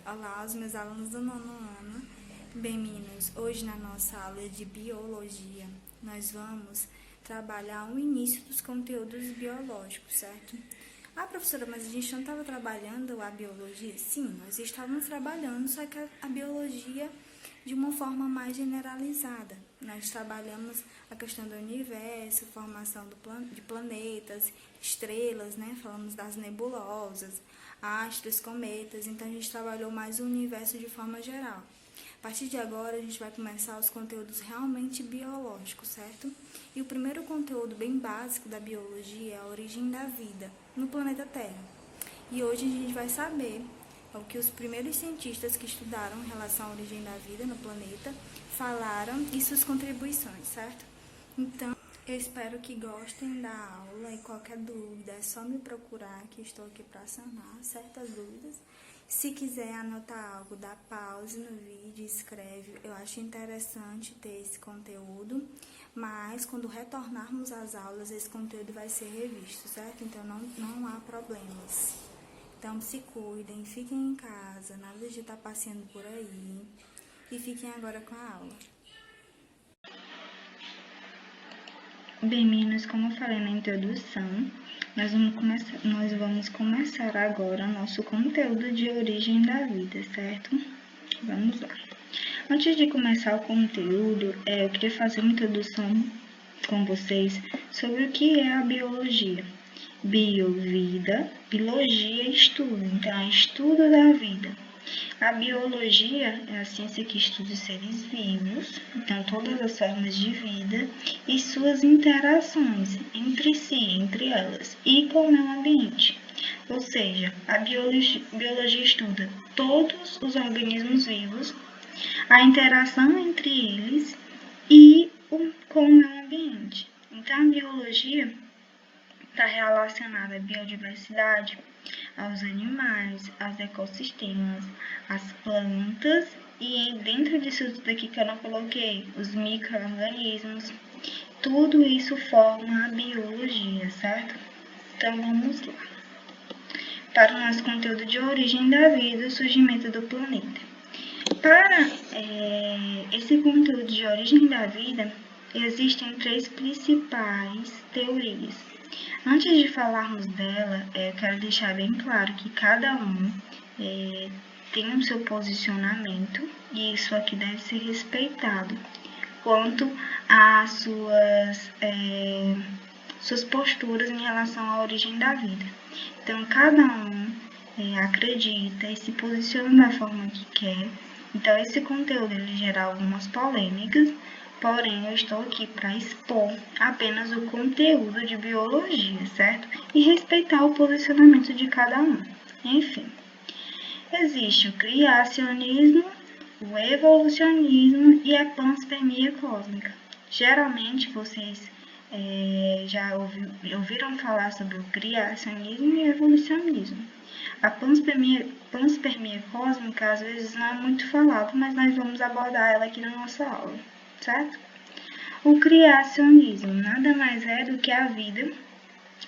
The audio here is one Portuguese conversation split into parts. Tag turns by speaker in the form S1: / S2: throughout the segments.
S1: Olá, os meus alunos do nono ano. Bem, meninos, hoje na nossa aula de biologia, nós vamos trabalhar o início dos conteúdos biológicos, certo? Ah, professora, mas a gente não estava trabalhando a biologia? Sim, nós estávamos trabalhando, só que a biologia de uma forma mais generalizada. Nós trabalhamos a questão do universo, formação de planetas, estrelas, né? Falamos das nebulosas, astros, cometas, então a gente trabalhou mais o universo de forma geral. A partir de agora, a gente vai começar os conteúdos realmente biológicos, certo? E o primeiro conteúdo bem básico da biologia é a origem da vida no planeta Terra. E hoje a gente vai saber o que os primeiros cientistas que estudaram em relação à origem da vida no planeta falaram e suas contribuições, certo? Então, eu espero que gostem da aula e qualquer dúvida é só me procurar, que estou aqui para sanar certas dúvidas. Se quiser anotar algo, dá pause no vídeo, escreve. Eu acho interessante ter esse conteúdo, mas quando retornarmos às aulas, esse conteúdo vai ser revisto, certo? Então não há problemas. Então se cuidem, fiquem em casa, nada de estar passeando por aí. E fiquem agora com a aula.
S2: Bem, meninos, como eu falei na introdução, nós vamos começar agora nosso conteúdo de origem da vida, certo? Vamos lá. Antes de começar o conteúdo, eu queria fazer uma introdução com vocês sobre o que é a biologia. Vida, biologia, estudo, então é estudo da vida. A biologia é a ciência que estuda os seres vivos, então todas as formas de vida e suas interações entre si, entre elas e com o meio ambiente. Ou seja, a biologia estuda todos os organismos vivos, a interação entre eles e com o meio ambiente. Então, a biologia está relacionada à biodiversidade, aos animais, aos ecossistemas, às plantas e dentro disso tudo aqui que eu não coloquei, os micro-organismos, tudo isso forma a biologia, certo? Então vamos lá. Para o nosso conteúdo de origem da vida e o surgimento do planeta. Para esse conteúdo de origem da vida, existem três principais teorias. Antes de falarmos dela, eu quero deixar bem claro que cada um tem o seu posicionamento e isso aqui deve ser respeitado quanto às suas posturas em relação à origem da vida. Então, cada um acredita e se posiciona da forma que quer. Então, esse conteúdo ele gera algumas polêmicas, porém, eu estou aqui para expor apenas o conteúdo de biologia, certo? E respeitar o posicionamento de cada um. Enfim, existe o criacionismo, o evolucionismo e a panspermia cósmica. Geralmente, vocês já ouviram falar sobre o criacionismo e o evolucionismo. A panspermia cósmica às vezes não é muito falada, mas nós vamos abordar ela aqui na nossa aula, certo? O criacionismo nada mais é do que a vida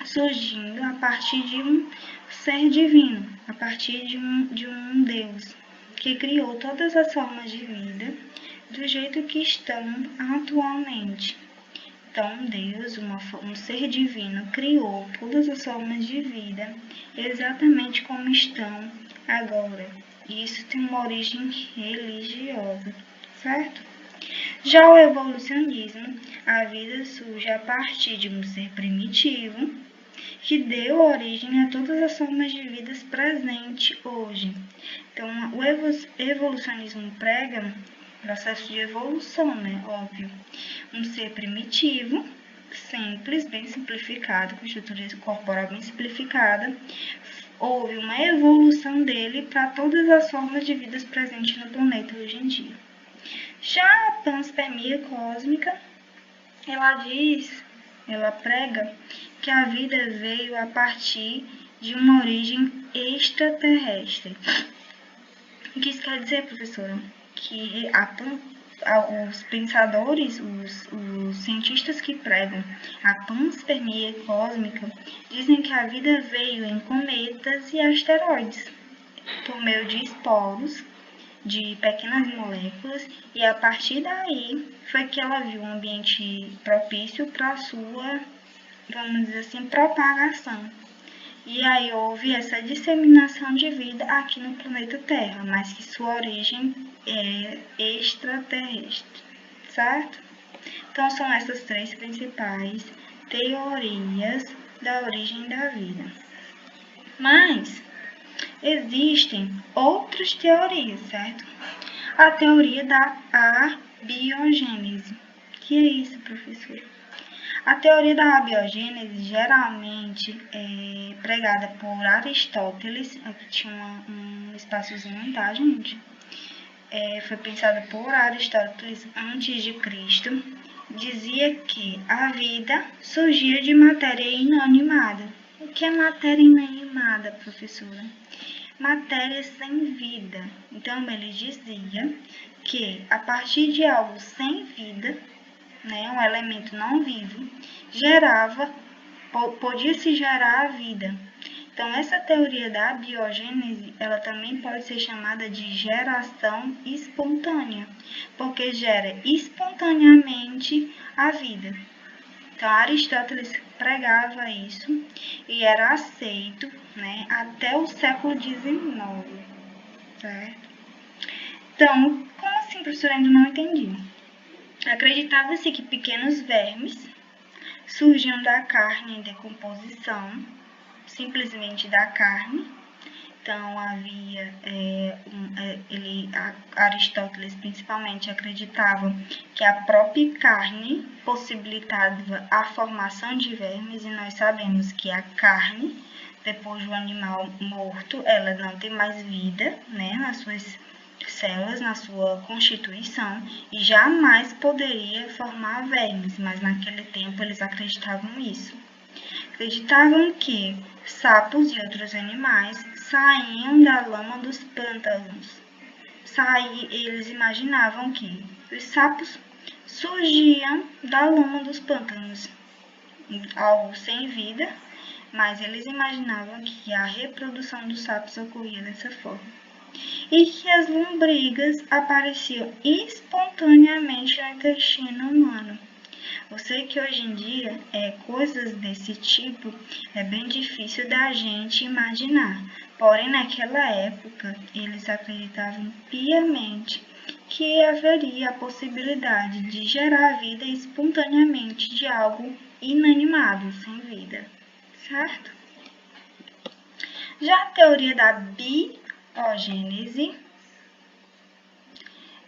S2: surgindo a partir de um ser divino, a partir de um Deus, que criou todas as formas de vida do jeito que estão atualmente. Então, Deus, um ser divino, criou todas as formas de vida exatamente como estão agora. E isso tem uma origem religiosa, certo? Já o evolucionismo, a vida surge a partir de um ser primitivo que deu origem a todas as formas de vida presentes hoje. Então, o evolucionismo prega processo de evolução, né? Óbvio. Um ser primitivo, simples, bem simplificado, com estrutura corporal bem simplificada, houve uma evolução dele para todas as formas de vida presentes no planeta hoje em dia. Já a panspermia cósmica, ela prega que a vida veio a partir de uma origem extraterrestre. O que isso quer dizer, professora? Que os pensadores, os cientistas que pregam a panspermia cósmica, dizem que a vida veio em cometas e asteroides. por meio de esporos de pequenas moléculas, e a partir daí foi que ela viu um ambiente propício para a sua, vamos dizer assim, propagação. E aí houve essa disseminação de vida aqui no planeta Terra, mas que sua origem é extraterrestre, certo? Então são essas três principais teorias da origem da vida. Mas existem outras teorias, certo? A teoria da abiogênese. Que é isso, professor? A teoria da abiogênese geralmente é pregada por Aristóteles. Aqui tinha um espaçozinho, tá, gente? Foi pensada por Aristóteles antes de Cristo. Dizia que a vida surgia de matéria inanimada. O que é matéria inanimada, professora? Matéria sem vida. Então, ele dizia que a partir de algo sem vida, né, um elemento não vivo, podia-se gerar a vida. Então, essa teoria da biogênese, ela também pode ser chamada de geração espontânea, porque gera espontaneamente a vida. Então, Aristóteles pregava isso e era aceito, né, até o século XIX, certo? Então, como assim, professora? Ainda não entendi. Acreditava-se que pequenos vermes surgiam da carne em decomposição, simplesmente da carne. Então, havia, Aristóteles principalmente acreditava que a própria carne possibilitava a formação de vermes, e nós sabemos que a carne, depois do animal morto, ela não tem mais vida, né, nas suas células, na sua constituição, e jamais poderia formar vermes, mas naquele tempo eles acreditavam isso. Acreditavam que sapos e outros animais saíam da lama dos pântanos. Eles imaginavam que os sapos surgiam da lama dos pântanos, algo sem vida, mas eles imaginavam que a reprodução dos sapos ocorria dessa forma. E que as lombrigas apareciam espontaneamente no intestino humano. Eu sei que hoje em dia, coisas desse tipo é bem difícil da gente imaginar. Porém, naquela época, eles acreditavam piamente que haveria a possibilidade de gerar vida espontaneamente de algo inanimado, sem vida, certo? Já a teoria da biogênese,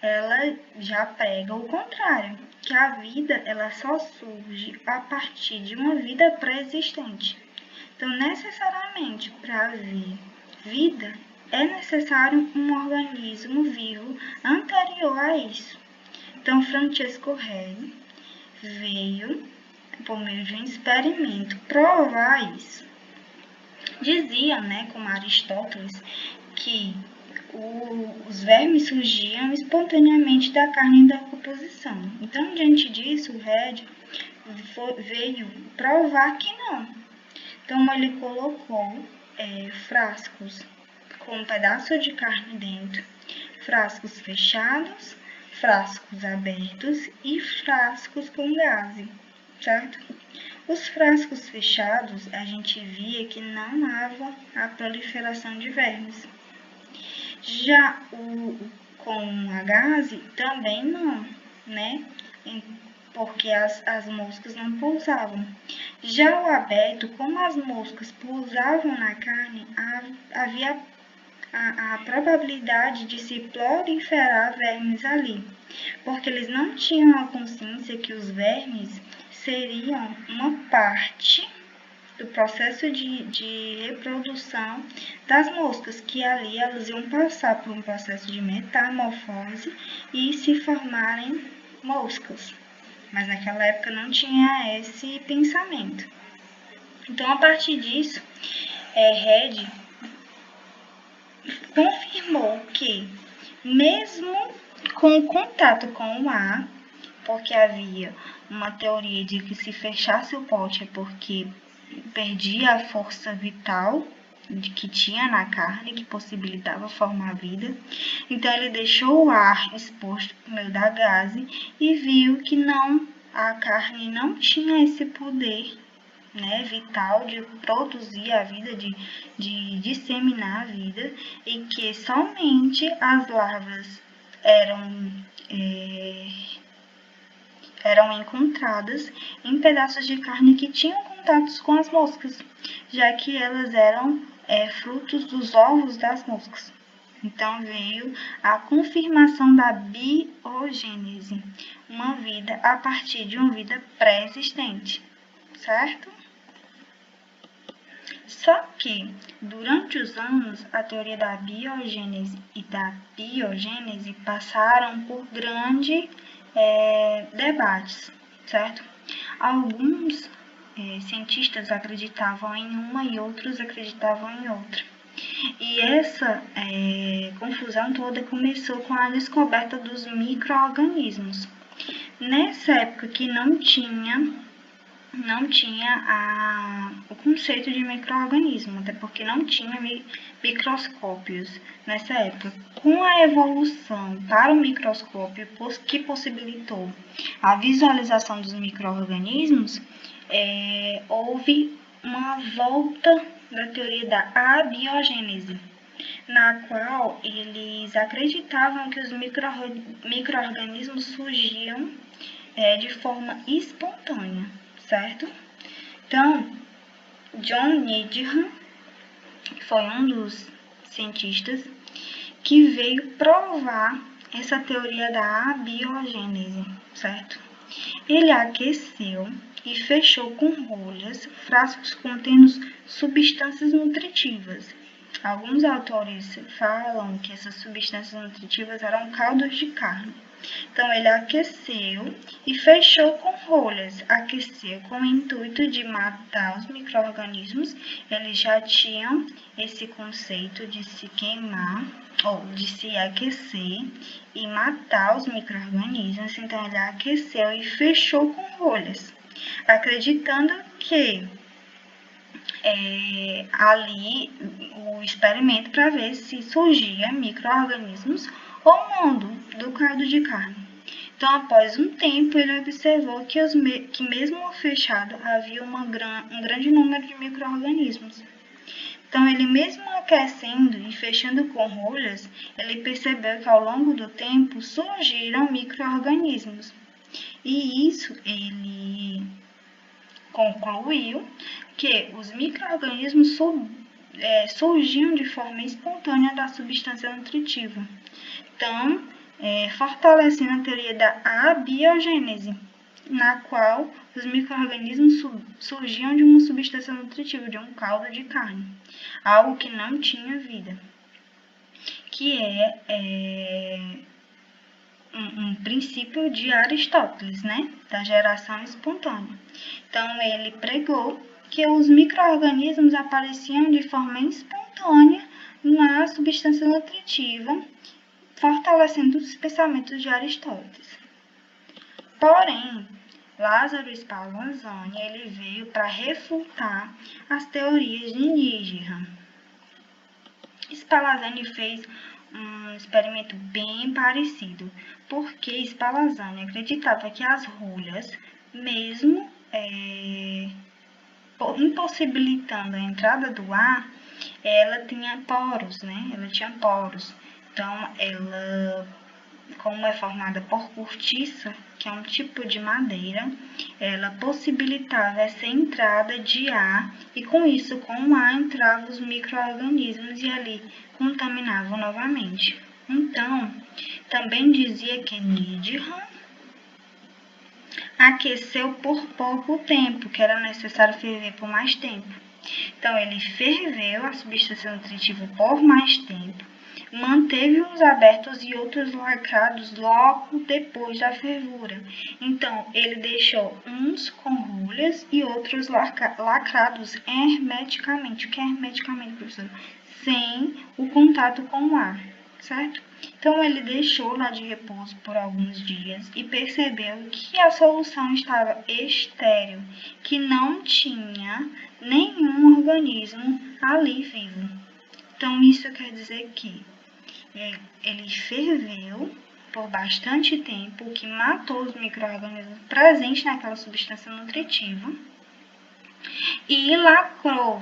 S2: ela já prega o contrário, que a vida ela só surge a partir de uma vida pré-existente. Então, necessariamente, para haver vida, é necessário um organismo vivo anterior a isso. Então, Francesco Redi veio, por meio de um experimento, provar isso. Dizia, né, como Aristóteles, que os vermes surgiam espontaneamente da carne em decomposição. Então, diante disso, o Redi veio provar que não. Então, ele colocou frascos com um pedaço de carne dentro, frascos fechados, frascos abertos e frascos com gás, certo? Os frascos fechados, a gente via que não hava a proliferação de vermes. Já com a gase, também não, né? Porque as moscas não pousavam. Já o aberto, como as moscas pousavam na carne, havia a probabilidade de se proliferar vermes ali, porque eles não tinham a consciência que os vermes seriam uma parte do processo de reprodução das moscas, que ali elas iam passar por um processo de metamorfose e se formarem moscas. Mas naquela época não tinha esse pensamento. Então, a partir disso, Redi confirmou que, mesmo com o contato com o ar, porque havia uma teoria de que se fechasse o pote é porque perdia a força vital, que tinha na carne, que possibilitava formar vida. Então, ele deixou o ar exposto por meio da gaze e viu que a carne não tinha esse poder, né, vital de produzir a vida, de disseminar a vida, e que somente as larvas eram encontradas em pedaços de carne que tinham contatos com as moscas, já que elas eram frutos dos ovos das moscas. Então veio a confirmação da biogênese, uma vida a partir de uma vida pré-existente, certo? Só que, durante os anos, a teoria da biogênese e da biogênese passaram por grandes debates, certo? Alguns cientistas acreditavam em uma e outros acreditavam em outra. E essa confusão toda começou com a descoberta dos micro-organismos. Nessa época que não tinha o conceito de micro-organismo, até porque não tinha microscópios nessa época. Com a evolução para o microscópio, que possibilitou a visualização dos micro-organismos, houve uma volta da teoria da abiogênese, na qual eles acreditavam que os micro-organismos surgiam de forma espontânea, certo? Então, John Needham foi um dos cientistas que veio provar essa teoria da abiogênese, certo? Ele aqueceu e fechou com rolhas frascos contendo substâncias nutritivas. Alguns autores falam que essas substâncias nutritivas eram caldos de carne. Então, ele aqueceu e fechou com rolhas. Aqueceu com o intuito de matar os micro-organismos. Eles já tinham esse conceito de se queimar, ou de se aquecer e matar os micro-organismos. Então, ele aqueceu e fechou com rolhas, acreditando que ali o experimento para ver se surgia micro-organismos ou não do caldo de carne. Então, após um tempo, ele observou que mesmo fechado havia um grande número de micro-organismos. Então, ele mesmo aquecendo e fechando com rolhas, ele percebeu que ao longo do tempo surgiram micro-organismos. E isso ele concluiu que os micro-organismos surgiam de forma espontânea da substância nutritiva. Então, fortalecendo a teoria da abiogênese, na qual os micro-organismos surgiam de uma substância nutritiva, de um caldo de carne, algo que não tinha vida, que é um princípio de Aristóteles, né, da geração espontânea. Então, ele pregou que os micro-organismos apareciam de forma espontânea na substância nutritiva, fortalecendo os pensamentos de Aristóteles. Porém, Lázaro Spallanzani ele veio para refutar as teorias de Needham. Spallanzani fez um experimento bem parecido, porque Spallanzani acreditava que as rolhas, mesmo impossibilitando a entrada do ar, ela tinha poros, né? Ela tinha poros. Então, ela, como é formada por cortiça, que é um tipo de madeira, ela possibilitava essa entrada de ar e com isso, com o ar, entravam os micro-organismos e ali contaminavam novamente. Então, também dizia que Needham aqueceu por pouco tempo, que era necessário ferver por mais tempo. Então, ele ferveu a substância nutritiva por mais tempo, manteve uns abertos e outros lacrados logo depois da fervura. Então, ele deixou uns com rolhas e outros lacrados hermeticamente. O que é hermeticamente, professor? Sem o contato com o ar, certo? Então, ele deixou lá de repouso por alguns dias e percebeu que a solução estava estéril, que não tinha nenhum organismo ali vivo. Então, isso quer dizer que ele ferveu por bastante tempo, o que matou os micro-organismos presentes naquela substância nutritiva e lacrou,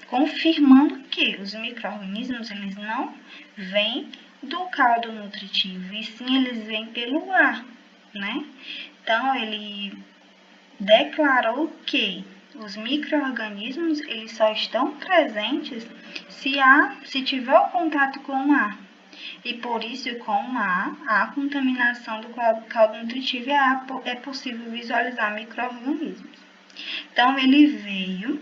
S2: confirmando que os micro-organismos eles não vêm do caldo nutritivo, e sim eles vêm pelo ar, né? Então, ele declarou que os micro-organismos eles só estão presentes se tiver o contato com o ar. E por isso, com o ar, a contaminação do caldo nutritivo é possível visualizar micro-organismos. Então, ele veio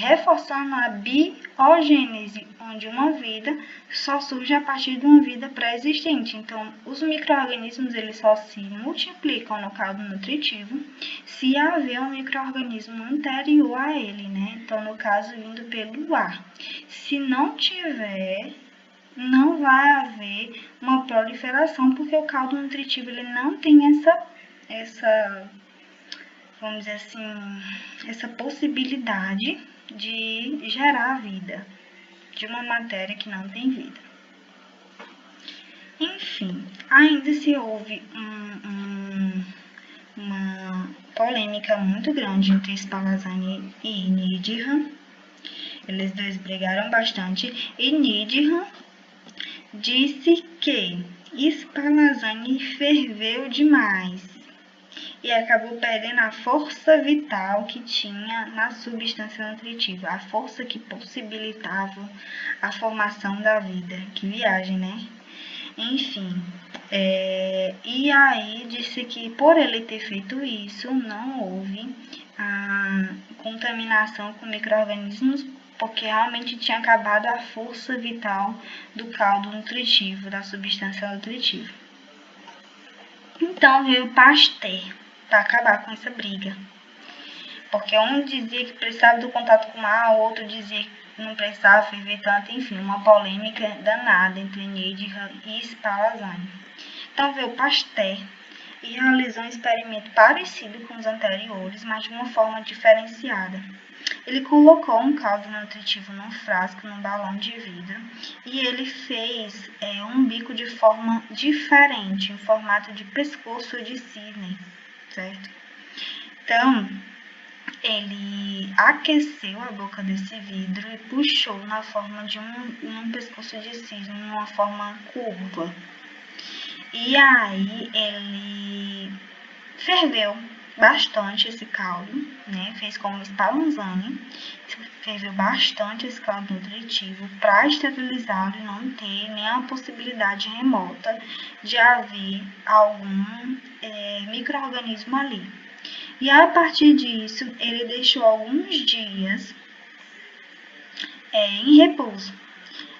S2: reforçando a biogênese, onde uma vida só surge a partir de uma vida pré-existente. Então, os micro-organismos eles só se multiplicam no caldo nutritivo se haver um micro-organismo anterior a ele, né? Então, no caso, vindo pelo ar. Se não tiver, não vai haver uma proliferação, porque o caldo nutritivo ele não tem essa vamos dizer assim, essa possibilidade de gerar vida de uma matéria que não tem vida. Enfim, ainda se houve uma polêmica muito grande entre Spallanzani e Needham. Eles dois brigaram bastante e Needham disse que Spallanzani ferveu demais e acabou perdendo a força vital que tinha na substância nutritiva, a força que possibilitava a formação da vida. Que viagem, né? Enfim, e aí disse que por ele ter feito isso, não houve a contaminação com micro-organismos, porque realmente tinha acabado a força vital do caldo nutritivo, da substância nutritiva. Então veio Pasteur para acabar com essa briga. Porque um dizia que precisava do contato com o ar, o outro dizia que não precisava ferver tanto, enfim, uma polêmica danada entre Needham e Spallanzani. Então veio Pasteur e realizou um experimento parecido com os anteriores, mas de uma forma diferenciada. Ele colocou um caldo nutritivo num frasco, num balão de vidro, e ele fez um bico de forma diferente, em formato de pescoço de cisne, certo? Então, ele aqueceu a boca desse vidro e puxou na forma de um pescoço de cisne, numa forma curva. E aí, ele ferveu bastante esse caldo, né? Fez como Spallanzani, ferveu bastante esse caldo nutritivo para esterilizá-lo e não ter nenhuma possibilidade remota de haver algum micro-organismo ali. E a partir disso, ele deixou alguns dias em repouso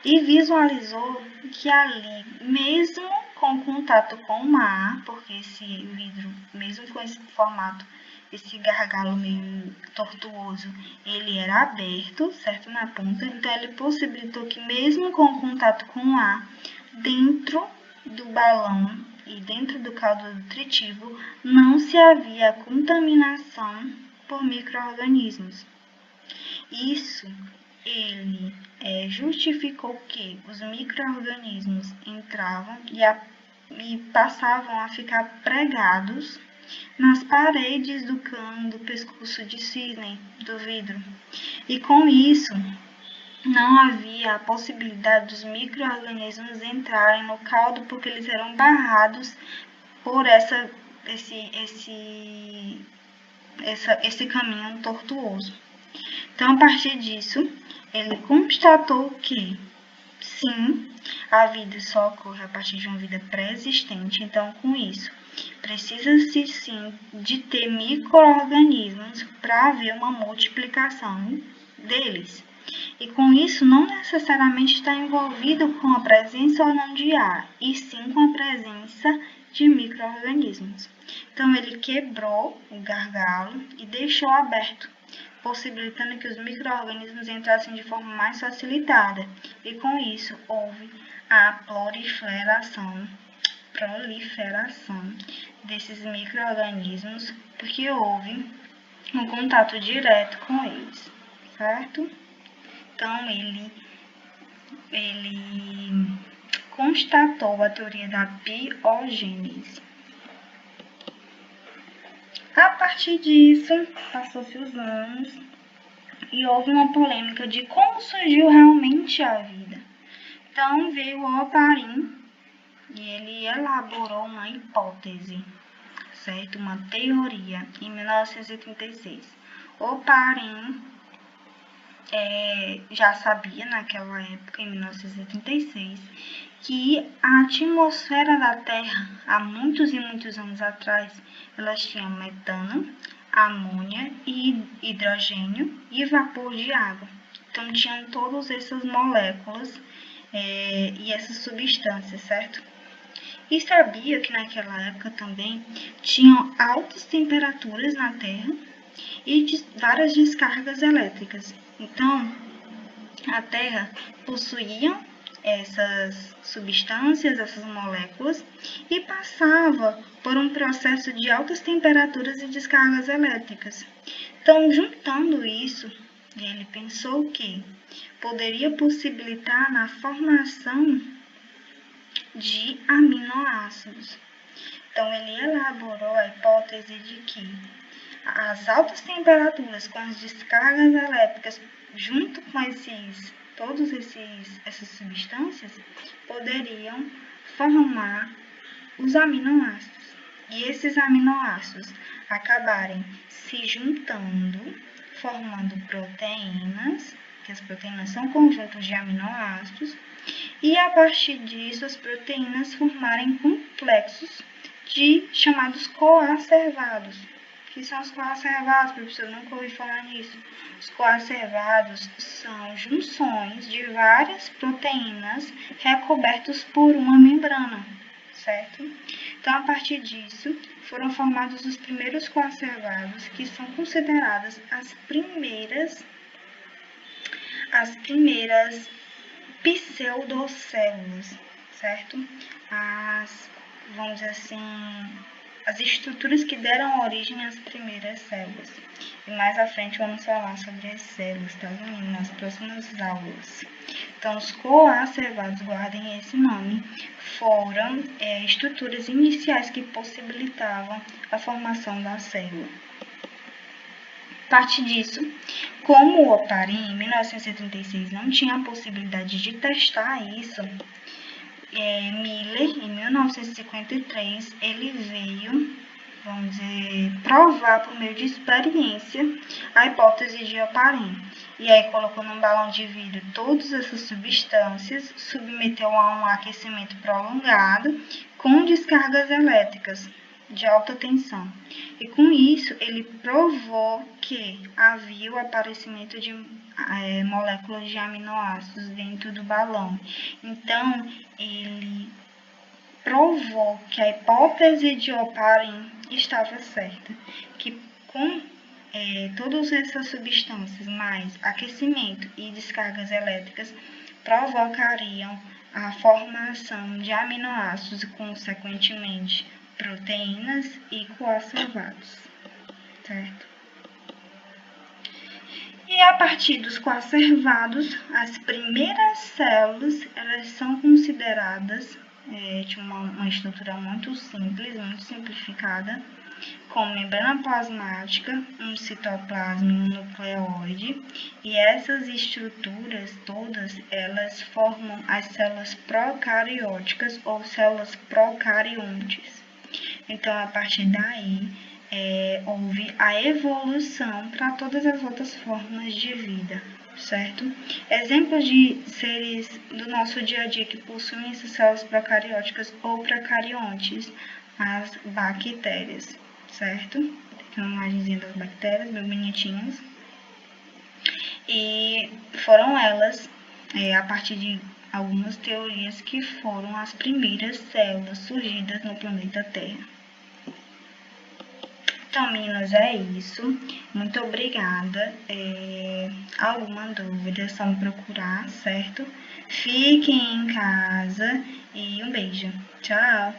S2: e visualizou que ali, mesmo com contato com o ar, porque esse vidro, mesmo com esse formato, esse gargalo meio tortuoso, ele era aberto, certo, na ponta, então ele possibilitou que mesmo com contato com o ar, dentro do balão e dentro do caldo nutritivo, não se havia contaminação por micro-organismos. Isso ele justificou que os micro-organismos entravam e passavam a ficar pregados nas paredes do cano do pescoço de cisne do vidro. E com isso, não havia a possibilidade dos micro-organismos entrarem no caldo, porque eles eram barrados por esse caminho tortuoso. Então, a partir disso, ele constatou que, sim, a vida só ocorre a partir de uma vida pré-existente. Então, com isso, precisa-se, sim, de ter micro-organismos para haver uma multiplicação deles. E com isso, não necessariamente está envolvido com a presença ou não de ar, e sim com a presença de micro-organismos. Então, ele quebrou o gargalo e deixou aberto, possibilitando que os micro-organismos entrassem de forma mais facilitada, e com isso houve a proliferação desses micro-organismos, porque houve um contato direto com eles, certo? Então, ele constatou a teoria da biogênese. A partir disso, passou-se os anos e houve uma polêmica de como surgiu realmente a vida. Então, veio o Oparin e ele elaborou uma hipótese, certo? Uma teoria, em 1936. Oparin já sabia naquela época, em 1936, que a atmosfera da Terra, há muitos e muitos anos atrás, elas tinham metano, amônia, e hidrogênio e vapor de água. Então, tinham todas essas moléculas e essas substâncias, certo? E sabia que naquela época também tinham altas temperaturas na Terra e várias descargas elétricas. Então, a Terra possuía essas substâncias, essas moléculas, e passava por um processo de altas temperaturas e descargas elétricas. Então, juntando isso, ele pensou que poderia possibilitar na formação de aminoácidos. Então, ele elaborou a hipótese de que as altas temperaturas com as descargas elétricas, junto com todas essas substâncias, poderiam formar os aminoácidos. E esses aminoácidos acabarem se juntando, formando proteínas, que as proteínas são conjuntos de aminoácidos, e a partir disso as proteínas formarem complexos chamados coacervados. O que são os coacervados, professor? Eu nunca ouvi falar nisso. Os coacervados são junções de várias proteínas recobertos por uma membrana, certo? Então, a partir disso, foram formados os primeiros coacervados, que são consideradas as primeiras pseudocélulas, certo? Vamos dizer assim, as estruturas que deram origem às primeiras células. E mais à frente vamos falar sobre as células, tá vendo? Nas próximas aulas. Então, os coacervados, guardem esse nome, foram estruturas iniciais que possibilitavam a formação da célula. A partir disso, como o Oparin, em 1936, não tinha a possibilidade de testar isso, Miller, em 1953, ele veio, vamos dizer, provar por meio de experiência a hipótese de Oparin. E aí colocou num balão de vidro todas essas substâncias, submeteu a um aquecimento prolongado com descargas elétricas de alta tensão. E com isso, ele provou que havia o aparecimento de moléculas de aminoácidos dentro do balão. Então, ele provou que a hipótese de Oparin estava certa, que com todas essas substâncias, mais aquecimento e descargas elétricas, provocariam a formação de aminoácidos e, consequentemente, proteínas e coacervados, certo? E a partir dos coacervados, as primeiras células, elas são consideradas de uma estrutura muito simples, muito simplificada, com membrana plasmática, um citoplasma e um nucleoide, e essas estruturas todas, elas formam as células procarióticas ou células procariontes. Então, a partir daí, houve a evolução para todas as outras formas de vida, certo? Exemplos de seres do nosso dia a dia que possuem essas células procarióticas ou procariontes, as bactérias, certo? Tem uma imagenzinha das bactérias, bem bonitinhas. E foram elas, a partir de algumas teorias, que foram as primeiras células surgidas no planeta Terra. Então, meninos, é isso. Muito obrigada. Alguma dúvida é só me procurar, certo? Fiquem em casa e um beijo. Tchau!